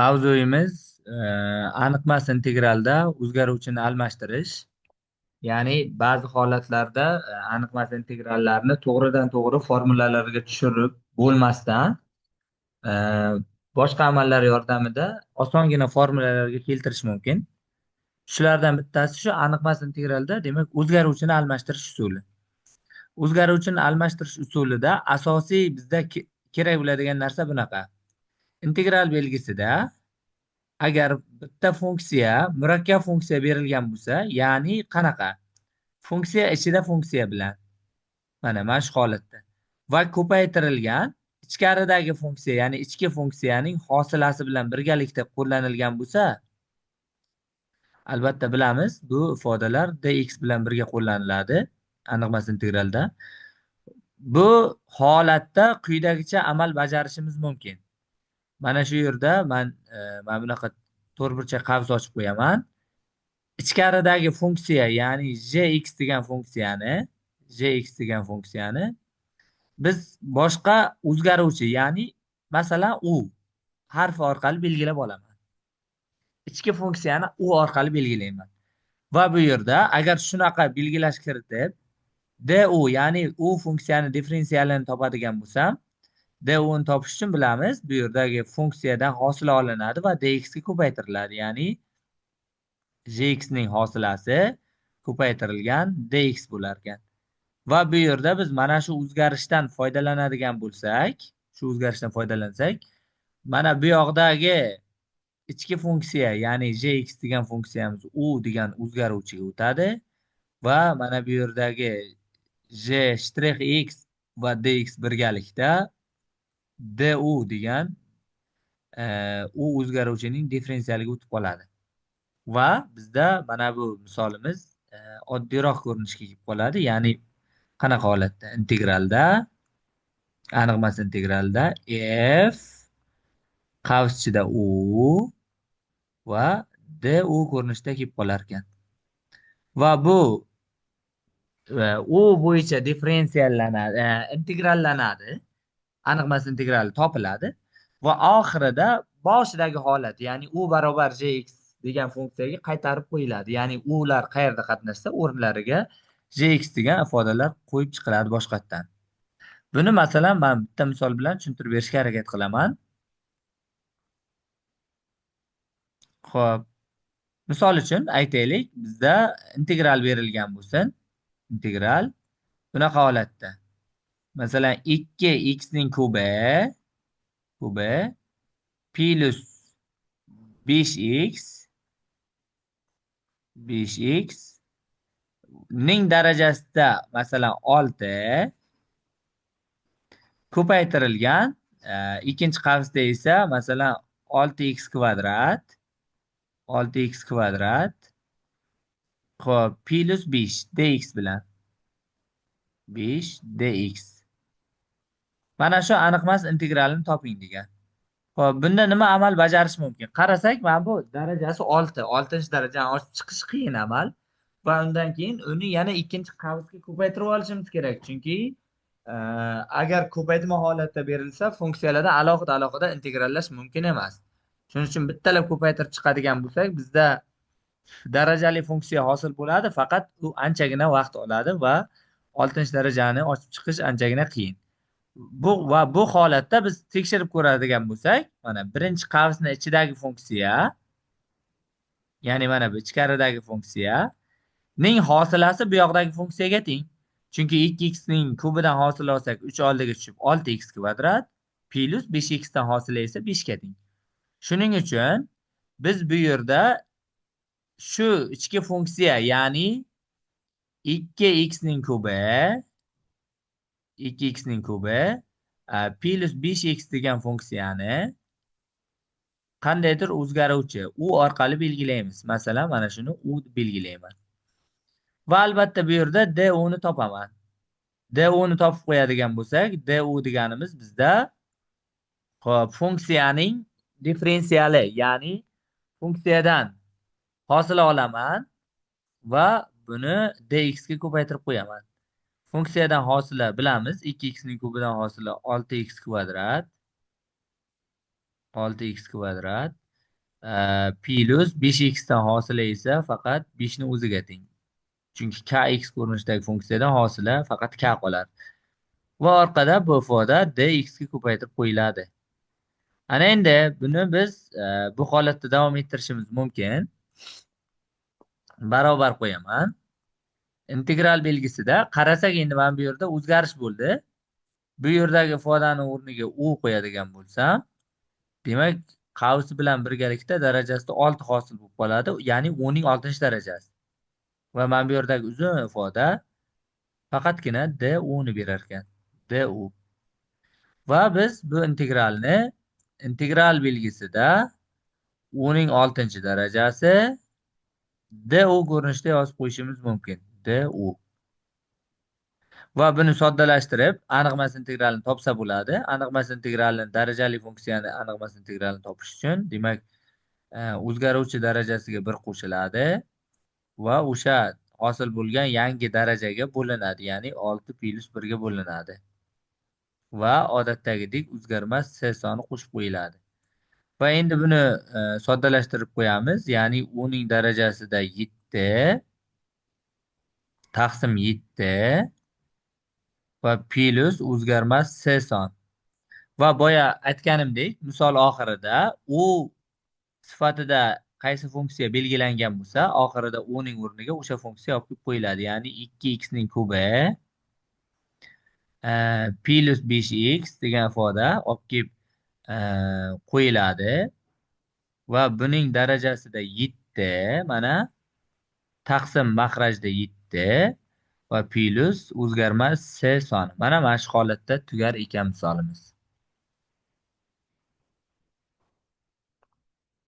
Mavzuyimiz aniqmas integralda o'zgaruvchini almashtirish. Ya'ni ba'zi holatlarda aniqmas integrallarni to'g'ridan to'g'ri formulalarga tushirib bo'lmasdan e, boshqa amallar yordamida osongina formulalarga keltirish mumkin. Shulardan bittasi shu aniqmas integralda, demak, o'zgaruvchini almashtirish usuli. O'zgaruvchini almashtirish usulida asosiy bizda kerak bo'ladigan narsa bunaqa. Integral belgisida agar bitta funksiya murakkab funksiya berilgan bo'lsa, ya'ni qanaqa? Funksiya ichida funksiya bilan, mana shu holatda, va ko'paytirilgan ichkaridagi funksiya, ya'ni ichki funksiyaning hosilasi bilan birgalikda qo'llanilgan bo'lsa, albatta bilamiz, bu ifodalar dx bilan birga qo'llaniladi aniqmas integralda. Bu holatda quyidagicha amal bajarishimiz mumkin. Mana shu yerda mana bunaqa to'rtburchak qavs ochib qo'yaman. Ichkaridagi funksiya, ya'ni jx degan funksiyani biz boshqa o'zgaruvchi, ya'ni masalan u harfi orqali belgilab olaman. Ichki funksiyani u orqali belgilayman. Va bu yerda agar shunaqa belgilash kiritib du, ya'ni u funksiyani differensialini topadigan bo'lsam, du'ni topish uchun bilamiz, bu yerdagi funksiyadan hosila olinadi va dx ga ko'paytiriladi. Ya'ni gx ning hosilasi ko'paytirilgan dx bo'lar ekan. Va bu yerda biz mana shu o'zgarishdan foydalanadigan bo'lsak, mana bu yoqdagi ichki funksiya, ya'ni gx degan funksiyamiz u degan o'zgaruvchiga o'tadi va mana bu yerdagi g shtrix x va dx birgalikda du degan u o'zgaruvchining differensialiga o'tib qoladi. Va bizda mana bu misolimiz oddiyroq ko'rinishga kelib qoladi. Ya'ni qanaqa holatda? Aniqmas integralda f qavs ichida u va du ko'rinishda kelib qolar ekan. Va bu u bo'yicha differensiallanadi, integrallanadi. Aniqmas integrali topiladi va oxirida boshidagi holat, ya'ni u barobar gx degan funksiyaga qaytarib qo'yiladi. Ya'ni ular qayerda qatnashsa o'rnlariga gx degan ifodalar qo'yib chiqiladi boshqatdan. Buni masalan men bitta misol bilan tushuntirib berishga harakat qilaman. Xo'p, misol uchun aytaylik, bizda integral berilgan bo'lsin. Integral bunaqa holatda. Masalan 2x ning kubi plus 5x ning darajasida masalan 6 ko'paytirilgan ikkinchi qavsda esa masalan 6x kvadrat xo'p plus 5 dx bilan 5 dx. Mana shu aniqmas integralini toping degan. Xo'p, bunda nima amal bajarish mumkin? Qarasak, mana bu darajasi 6. 6-darajani ochib chiqish qiyin amal. Va undan keyin uni yana ikkinchi qavsga ko'paytirib olishimiz kerak. Chunki agar ko'paytma holatda berilsa, funksiyalardan alohida integrallash mumkin emas. Shuning uchun bittalab ko'paytirib chiqadigan bo'lsak, bizda darajali funksiya hosil bo'ladi, faqat u anchagina vaqt oladi va 6-darajani ochib chiqish anchagina qiyin. Bu holatda biz tekshirib ko'radigan bo'lsak, mana birinchi qavsning ichidagi funksiya, ya'ni mana bu ichkaridagi funksiya ning hosilasi bu yoqdagi funksiyaga teng. Chunki 2x ning kubidan hosil olsak 3 oldiga tushib 6x kvadrat plus 5x dan hosila esa 5 ga teng. Shuning uchun biz bu yerda shu ichki funksiya, ya'ni 2x ning kubi plus 5x degan funksiyani qandaydir o'zgaruvchi u orqali belgilaymiz. Masalan, mana shuni u deb belgilayman. Va albatta bu yerda du ni topaman. Du ni topib qo'yadigan bo'lsak, du deganimiz bizda funksiyaning differensiali, ya'ni funksiyadan hosila olaman va buni dx ga ko'paytirib qo'yaman. Funksiyadan hosila bilamiz, 2x ning kubidan hosila 6x kvadrat plus 5x dan hosila esa faqat 5 ni o'ziga teng. Chunki kx ko'rinishidagi funksiyadan hosila faqat k qoladi. Va orqada bu ifoda dx ga ko'paytirib qo'yiladi. Ana endi buni biz bu holatda davom ettirishimiz mumkin. Barobar qo'yaman. Integral belgisida qarasak endi mana bu yerda o'zgarish bo'ldi. Bu yerdagi ifodani o'rniga u qo'yadigan bo'lsam, demak, qavsi bilan birgalikda darajasida 6 hosil bo'lib qoladi, ya'ni 10 ning 6-darajasi. Va mana bu yerdagi uzun ifoda faqatgina du ni berar ekan. Du. Va biz bu integralni integral belgisida 10 ning 6-darajasi du ko'rinishida yozib qo'yishimiz mumkin. Du. Va buni soddalashtirib aniqmas integralini topsa bo'ladi. Aniqmas integralini darajali funksiyani aniqmas integralini topish uchun, demak, o'zgaruvchi darajasiga 1 qo'shiladi va o'sha hosil bo'lgan yangi darajaga bo'linadi, ya'ni 6 plus 1 ga bo'linadi. Va odatdagidek o'zgarmas c soni qo'shib qo'yiladi. Va endi buni soddalashtirib qo'yamiz, ya'ni 10 ning darajasida 7 taqsim 7 va plus o'zgarmas c son. Va boya aytganimdek, misol oxirida u sifatida qaysi funksiya belgilangan bo'lsa, oxirida u ning o'rniga o'sha funksiya olib kelib qo'yiladi. Ya'ni 2x ning kubi plus 5x degan ifoda olib kelib qo'yiladi. Va buning darajasida 7 mana taqsim mahrajda 7 va plus o'zgarmas c son. Mana shu holatda tugar ekan misolimiz.